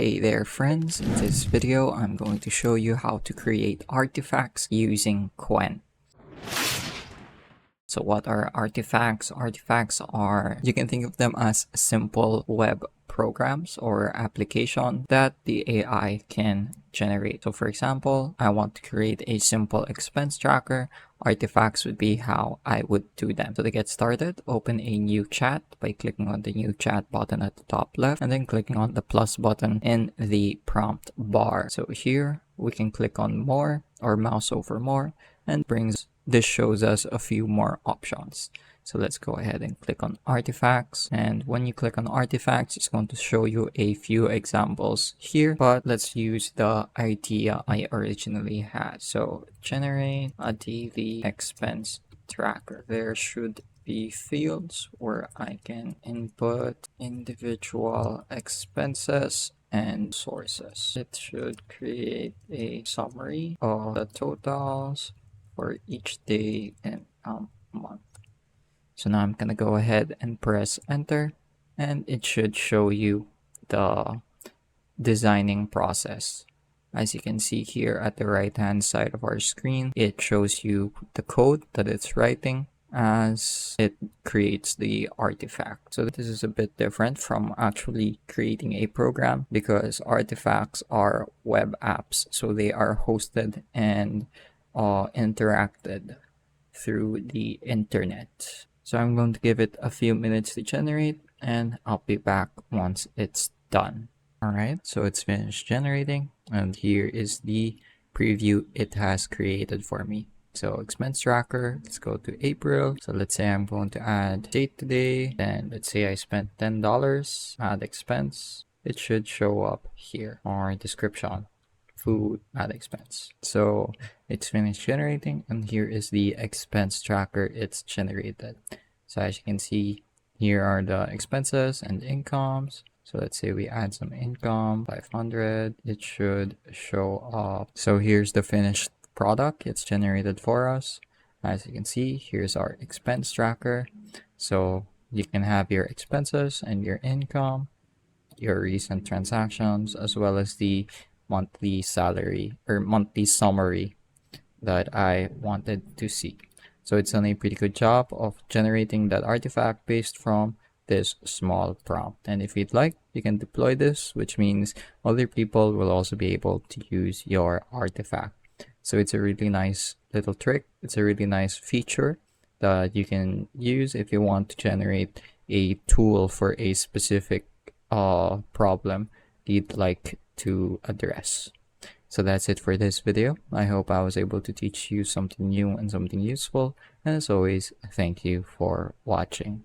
Hey there friends, in this video I'm going to show you how to create artifacts using Qwen. So what are artifacts? Artifacts are, you can think of them as simple web programs or application that the AI can generate. So for example, I want to create a simple expense tracker. Artifacts would be how I would do them. So to get started, open a new chat by clicking on the new chat button at the top left and then clicking on the plus button in the prompt bar. So here we can click on more or mouse over more and this shows us a few more options. So let's go ahead and click on artifacts, and when you click on artifacts it's going to show you a few examples here, but let's use the idea I originally had. So generate a daily expense tracker. There should be fields where I can input individual expenses and sources. It should create a summary of the totals for each day and month. So now I'm gonna go ahead and press enter, and it should show you the designing process. As you can see here at the right hand side of our screen, it shows you the code that it's writing as it creates the artifact. So this is a bit different from actually creating a program, because artifacts are web apps, so they are hosted and interacted through the internet. So I'm going to give it a few minutes to generate, and I'll be back once it's done. Alright, so it's finished generating, and here is the preview it has created for me. So expense tracker, let's go to April. So let's say I'm going to add date today, and let's say I spent $10, add expense. It should show up here, or description, food, add expense. So it's finished generating, and here is the expense tracker it's generated. So as you can see, here are the expenses and incomes. So let's say we add some income, 500, it should show up. So here's the finished product it's generated for us. As you can see, here's our expense tracker. So you can have your expenses and your income, your recent transactions, as well as the monthly salary or monthly summary that I wanted to see. So it's done a pretty good job of generating that artifact based from this small prompt. And if you'd like, you can deploy this, which means other people will also be able to use your artifact. So it's a really nice little trick. It's a really nice feature that you can use if you want to generate a tool for a specific problem you'd like to address. So that's it for this video. I hope I was able to teach you something new and something useful. And as always, thank you for watching.